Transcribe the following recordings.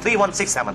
3167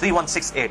3168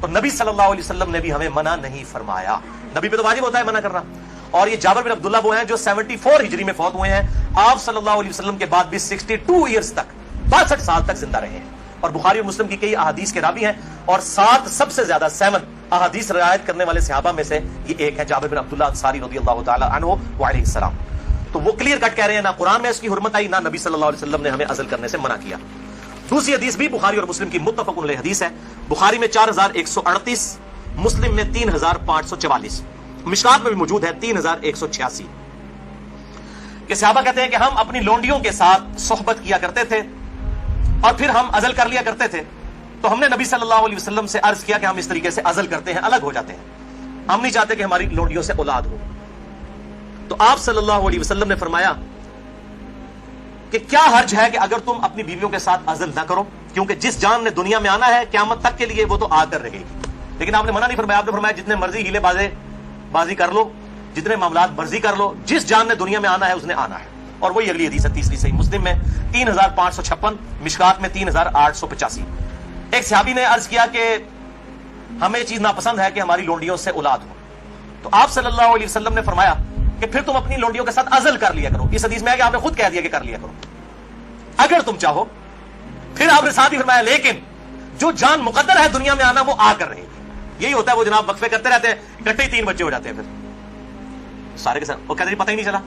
تو نبی صلی اللہ علیہ وسلم نے بھی ہمیں منع نہیں فرمایا. نبی پہ تو واجب ہوتا ہے منع کرنا. اور یہ جابر بن عبداللہ وہ ہیں جو 74 ہجری میں فوت ہوئے ہیں. آپ صلی اللہ علیہ وسلم کے بعد بھی 62 ایئرز تک 62 سال تک زندہ رہے ہیں, اور بخاری اور مسلم کی کئی احادیث کے راوی ہیں, اور 7 سب سے زیادہ 7 احادیث روایت کرنے والے صحابہ میں سے یہ ایک ہے, جابر بن عبداللہ انصاری رضی اللہ تعالی عنہ وعلیہ السلام. تو وہ کلیئر کٹ کہہ رہے ہیں نہ قرآن میں اس کی حرمت آئی, نہ نبی صلی اللہ علیہ وسلم نے ہمیں عزل کرنے سے منع کیا. دوسری حدیث بھی بخاری اور مسلم کی متفق علیہ حدیث ہے. بخاری میں 4138, مسلم میں 3544, مشکات میں بھی موجود ہے 3186, کہ صحابہ کہتے ہیں کہ ہم اپنی لونڈیوں کے ساتھ صحبت کیا کرتے تھے اور پھر ہم عزل کر لیا کرتے تھے. تو ہم نے نبی صلی اللہ علیہ وسلم سے عرض کیا کہ ہم اس طریقے سے عزل کرتے ہیں, الگ ہو جاتے ہیں, ہم نہیں چاہتے کہ ہماری لونڈیوں سے اولاد ہو. تو آپ صلی اللہ علیہ وسلم نے فرمایا کہ کیا حرج ہے کہ اگر تم اپنی بیویوں کے ساتھ عزل نہ کرو, کیونکہ جس جان نے دنیا میں آنا ہے قیامت تک کے لیے وہ تو آ کر رہے گی. لیکن آپ نے منع نہیں فرمایا, آپ نے فرمایا جتنے مرضی ہیلے بازی کر لو, جتنے معاملات مرضی کر لو, جس جان نے دنیا میں آنا ہے اس نے آنا ہے. اور وہی اگلی حدیث ہے تیسری صحیح مسلم میں 3556, مشکات میں 3885. ایک صحابی نے عرض کیا کہ ہمیں چیز ناپسند ہے کہ ہماری لونڈیوں سے اولاد ہو. تو آپ صلی اللہ علیہ وسلم نے فرمایا کہ پھر تم اپنی لونڈیوں کے ساتھ عزل کر لیا کرو. اس حدیث میں ہے کہ آپ نے خود کہہ دیا کہ کر لیا کرو اگر تم چاہو. پھر آپ نے ساتھ ہی فرمایا لیکن جو جان مقدر ہے دنیا میں آنا وہ آ کر رہے گی. یہی ہوتا ہے, وہ جناب وقفے کرتے رہتے ہیں, اکٹھے ہی 3 بچے ہو جاتے ہیں, پھر سارے کے ساتھ وہ کہتے ہیں پتہ ہی نہیں چلا.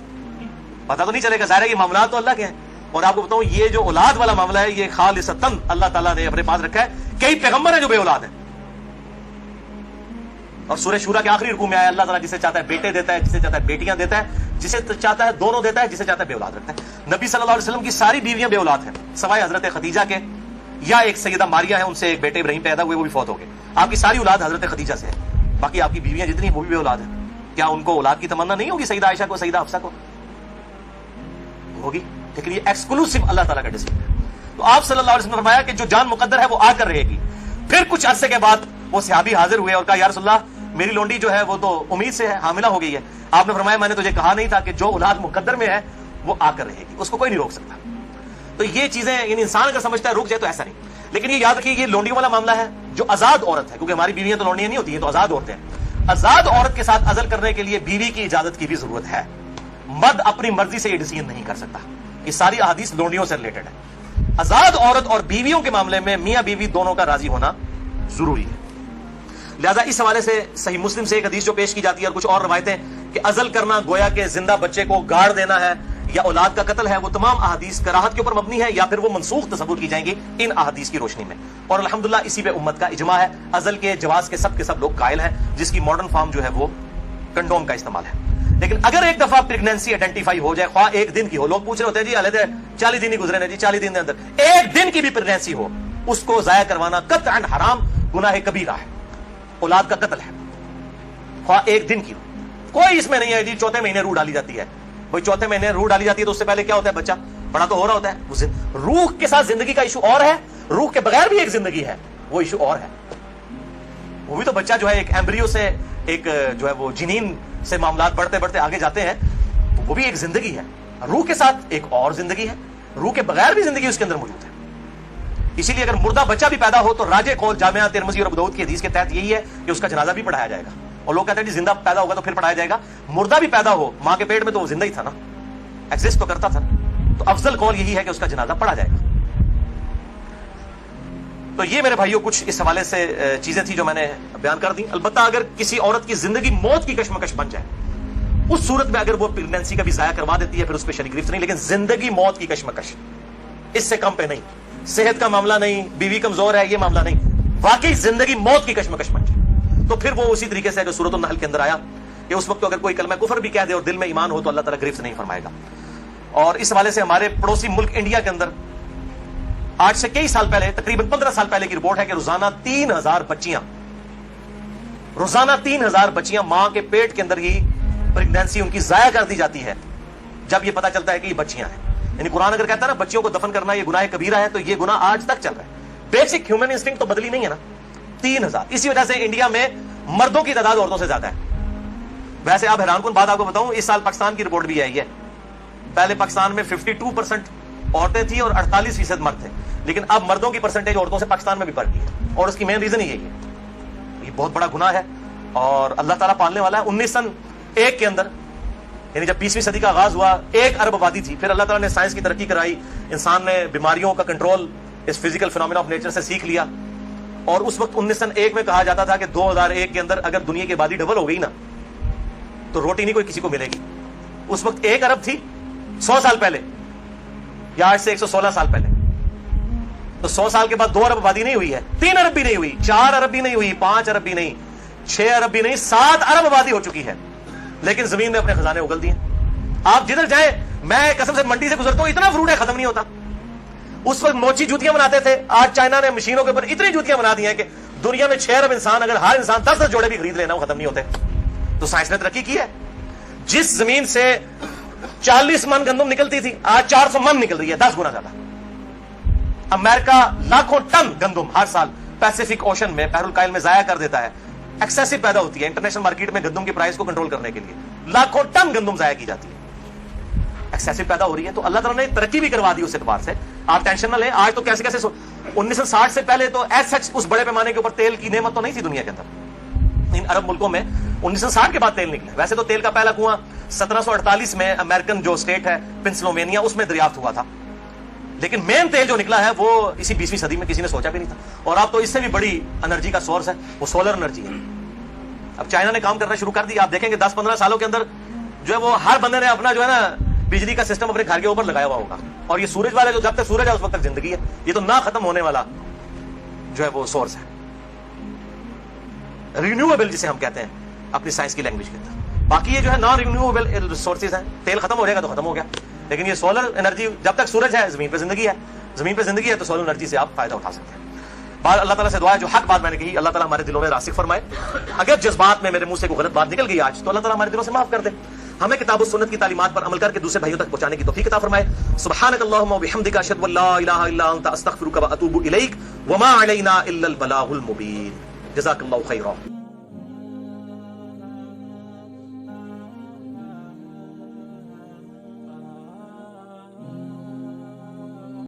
پتہ تو نہیں چلے گا, ظاہر ہے یہ معاملات تو اللہ کے ہیں. اور آپ کو بتاؤں یہ جو اولاد والا معاملہ ہے یہ خالصتاً اللہ تعالیٰ نے اپنے پاس رکھا ہے. کئی پیغمبر ہیں جو بے اولاد ہیں, اور سورہ شورا کے آخری رکوع میں آیا اللہ تعالیٰ جسے چاہتا ہے بیٹے دیتا ہے, جسے چاہتا ہے بیٹیاں دیتا ہے, جسے چاہتا ہے دونوں دیتا ہے, جسے چاہتا ہے بے اولاد رکھتا ہے. نبی صلی اللہ علیہ وسلم کی ساری بیویاں بے اولاد ہیں سوائے حضرت خدیجہ کے, یا ایک سیدہ ماریہ ہے, ان سے ایک بیٹے ابراہیم پیدا ہوئے, وہ بھی فوت ہو گئے. آپ کی ساری اولاد حضرت خدیجہ سے ہے, باقی آپ کی بیویاں جتنی وہ بھی بے اولاد ہیں. کیا ان کو اولاد کی تمنا نہیں ہوگی سیدہ عائشہ کو, سیدہ حفصہ کو ہوگی, لیکن یہ ایکسکلوسیو اللہ تعالیٰ کا ڈیسیجن ہے. تو آپ صلی اللہ علیہ وسلم نے فرمایا کہ جو جان مقدر ہے وہ آ کر رہے گی. پھر کچھ عرصے کے بعد وہ صحابی حاضر ہوئے اور کہا یا رسول اللہ میری لونڈی جو ہے وہ تو امید سے ہے, حاملہ ہو گئی ہے. آپ نے فرمایا میں نے تجھے کہا نہیں تھا کہ جو اولاد مقدر میں ہے وہ آ کر رہے گی, اس کو کوئی نہیں روک سکتا. تو یہ چیزیں یعنی انسان اگر سمجھتا ہے رک جائے تو ایسا نہیں. لیکن یہ یاد رکھیے یہ لونڈیوں والا معاملہ ہے جو آزاد عورت ہے, کیونکہ ہماری بیویاں تو لونڈیاں نہیں ہوتی ہیں, تو آزاد عورتیں ہیں. آزاد عورت کے ساتھ عزل کرنے کے لیے بیوی کی اجازت کی بھی ضرورت ہے. مرد اپنی مرضی سے یہ ڈیسیژن نہیں کر سکتا. یہ ساری احادیث لونڈیوں سے ریلیٹڈ ہے. آزاد عورت اور بیویوں کے معاملے میں میاں بیوی دونوں کا راضی ہونا ضروری ہے. لہذا اس حوالے سے صحیح مسلم سے ایک حدیث جو پیش کی جاتی ہے اور کچھ اور روایتیں کہ عزل کرنا گویا کہ زندہ بچے کو گاڑ دینا ہے یا اولاد کا قتل ہے, وہ تمام احادیث کراہت کے اوپر مبنی ہے یا پھر وہ منسوخ تصور کی جائیں گی ان احادیث کی روشنی میں. اور الحمدللہ اسی پہ امت کا اجماع ہے. عزل کے جواز کے سب لوگ قائل ہیں, جس کی ماڈرن فارم جو ہے وہ کنڈوم کا استعمال ہے. لیکن اگر ایک دفعہ پریگنینسی آئیڈینٹیفائی ہو جائے, خواہ ایک دن کی ہو, لوگ پوچھ رہے ہوتے ہیں جی علیحدہ 40 دن ہی گزرے ہیں جی, 40 دن کے اندر ایک دن کی بھی پریگنینسی ہو, اس کو ضائع کروانا قطعا حرام, گناہ کبیرہ ہے, اولاد کا قتل ہے, خواہ ایک دن کی ہو. کوئی اس میں نہیں ہے جی چوتھے مہینے روح ڈالی جاتی ہے. بھائی چوتھے مہینے روح ڈالی جاتی ہے تو اس سے پہلے کیا ہوتا ہے, بچہ بڑا تو ہو رہا ہوتا ہے. روح کے ساتھ زندگی کا ایشو اور ہے, روح کے بغیر بھی ایک زندگی ہے, وہ ایشو اور ہے. وہ بھی تو بچہ جو ہے ایک ایمبریو سے ایک جو ہے وہ جنین سے معاملات بڑھتے بڑھتے آگے جاتے ہیں, وہ بھی ایک زندگی ہے. روح کے ساتھ ایک اور زندگی ہے, روح کے بغیر بھی زندگی اس کے اندر موجود ہے. اسی لیے اگر مردہ بچہ بھی پیدا ہو تو راجح قول جامعہ ترمذی اور ابو داؤد کی حدیث کے تحت یہی ہے کہ اس کا جنازہ بھی پڑھایا جائے گا. اور لوگ کہتے ہیں کہ زندہ پیدا ہوگا تو پھر پڑھایا جائے گا. مردہ بھی پیدا ہو ماں کے پیٹ میں تو وہ زندہ ہی تھا نا, ایگزسٹ تو کرتا تھا. تو افضل قول یہی ہے کہ اس کا جنازہ پڑھا جائے گا. تو یہ میرے بھائیوں کچھ اس حوالے سے چیزیں تھیں جو میں نے بیان کر دی. البتہ اگر کسی عورت کی زندگی موت کی کشمکش بن جائے, اس صورت میں اگر وہ پریگنینسی کا بھی ضائع کروا دیتی ہے پھر اس پہ شرعی گرفت نہیں. لیکن زندگی موت کی کشمکش اس سے کم پہ نہیں, صحت کا معاملہ نہیں, بیوی کمزور ہے یہ معاملہ نہیں, واقعی زندگی موت کی کشمکش بن جائے تو پھر وہ اسی طریقے سے جو سورۃ النحل کے اندر آیا کہ اس وقت اگر کوئی کلمہ کفر بھی کہہ دے اور دل میں ایمان ہو تو اللہ تعالیٰ گرفت نہیں فرمائے گا. اور اس حوالے سے ہمارے پڑوسی ملک انڈیا کے اندر آج سے کئی سال پہلے, تقریباً 15 سال پہلے کی رپورٹ ہے کہ روزانہ 3000 بچیاں ماں کے پیٹ کے اندر ہی پریگنینسی ان کی ضائع کر دی جاتی ہے جب یہ پتا چلتا ہے کہ یہ بچیاں ہیں. یعنی قرآن اگر کہتا ہے نا بچیوں کو دفن کرنا یہ گناہ کبیرہ ہے, تو یہ گناہ آج تک چل رہا ہے. بیسک ہیومن انسٹنکٹ تو بدلی نہیں ہے نا. 3000. اسی وجہ سے انڈیا میں مردوں کی تعداد عورتوں سے زیادہ ہے. ویسے آپ حیران کن بات آپ کو بتاؤں, اس سال پاکستان کی رپورٹ بھی آئی ہے. پہلے پاکستان میں 52% عورتیں تھیں اور 48% مرد تھے, لیکن اب مردوں کی پرسنٹیج عورتوں سے پاکستان میں بھی بڑھ گئی ہے. اور اس کی مین ریزن ہی یہی ہے یہ بہت بڑا گناہ ہے اور اللہ تعالیٰ پالنے والا ہے. 1901 کے اندر یعنی جب 20ویں صدی کا آغاز ہوا 1 ارب آبادی تھی. پھر اللہ تعالیٰ نے سائنس کی ترقی کرائی, انسان نے بیماریوں کا کنٹرول اس فزیکل فینومینا آف نیچر سے سیکھ لیا. اور اس وقت 1901 میں کہا جاتا تھا کہ 2001 کے اندر اگر دنیا کی آبادی ڈبل ہو گئی نا تو روٹی نہیں کوئی کسی کو ملے گی. اس وقت 1 ارب تھی 100 سال پہلے, یا آج سے 116 سال پہلے. تو 100 سال کے بعد 2 ارب آبادی نہیں ہوئی ہے, 3 ارب بھی نہیں ہوئی, 4 ارب بھی نہیں ہوئی, 5 ارب بھی نہیں, 6 ارب بھی نہیں, 7 ارب آبادی ہو چکی ہے. لیکن زمین نے اپنے خزانے اگل دیے. آپ جدھر جائیں, میں قسم سے منڈی سے گزرتا ہوں, اتنا فروٹ ہے ختم نہیں ہوتا. اس وقت موچی جوتیاں بناتے تھے, آج چائنا نے مشینوں کے اوپر اتنی جوتیاں بنا دی ہیں کہ دنیا میں 6 ارب انسان, اگر ہر انسان 10 جوڑے بھی خرید لینا وہ ختم نہیں ہوتے. تو سائنس نے ترقی کی ہے. جس زمین سے 40 من گندم نکلتی تھی آج 400 من نکل رہی ہے, 10 گنا زیادہ. امریکہ لاکھوں ٹن گندم ہر سال پیسیفک اوشن میں, بحر الکاہل میں ضائع کر دیتا ہے. ایکسیسو پیدا ہوتی ہے انٹرنیشنل مارکیٹ میں گندم کی پرائس کو کنٹرول کرنے کے لیے, لاکھوں ٹن گندم ضائع کی جاتی ہے, ایکسیسو پیدا ہو رہی ہے. تو اللہ تعالیٰ نے ترقی بھی کروا دی اس اعتبار سے, آپ ٹینشن نہ لیں. آج تو کیسے 1960 سے پہلے تو ایز سچ اس بڑے پیمانے کے اوپر تیل کی نعمت تو نہیں تھی دنیا کے اندر. ان عرب ملکوں میں 1960 کے بعد تیل نکلا. ویسے تو تیل کا پہلا کنواں 1748 میں امریکن جو اسٹیٹ ہے پنسلوینیا, اس میں دریافت ہوا تھا. لیکن مین تیل جو نکلا ہے وہ اسی 20ویں صدی میں, کسی نے سوچا بھی نہیں تھا. اور اب تو اس سے بھی بڑی انرجی کا سورس ہے, وہ سولر انرجی ہے. اب چائنا نے کام کرنا شروع کر دیا. آپ دیکھیں گے 10-15 سالوں کے اندر جو ہے وہ ہر بندے نے اپنا جو ہے نا بجلی کا سسٹم اپنے گھر کے اوپر لگایا ہوا ہوگا. اور یہ سورج والے جو جب تک سورج ہے اس وقت تک زندگی ہے. یہ تو نہ ختم ہونے والا جو ہے وہ سورس ہے, رینیویبل جسے ہم کہتے ہیں اپنی سائنس کی لینگویج کے اندر. باقی یہ جو ہے نان رینیویبل ریسورسز ہیں. تیل ختم ہو جائے گا تو ختم ہو گیا, لیکن یہ سولر انرجی جب تک سورج ہے زمین پہ زندگی ہے. زمین پہ زندگی ہے تو سولر انرجی سے آپ فائدہ اٹھا سکتے ہیں. بعد اللہ تعالیٰ سے دعا ہے جو حق بات میں نے کہی اللہ تعالیٰ ہمارے دلوں میں راسخ فرمائے. اگر جذبات میں میرے منہ سے کوئی غلط بات نکل گئی آج تو اللہ تعالیٰ ہمارے دلوں سے معاف کر دے. ہمیں کتاب و سنت کی تعلیمات پر عمل کر کے دوسرے بھائیوں تک پہنچانے کی توفیق عطا فرمائے. سبحانک اللہم و بحمدک اشہد ان لا الہ الا انت استغفرک و اتوب الیک وما علینا الا البلاغ المبین. جزاک اللہ خیرا.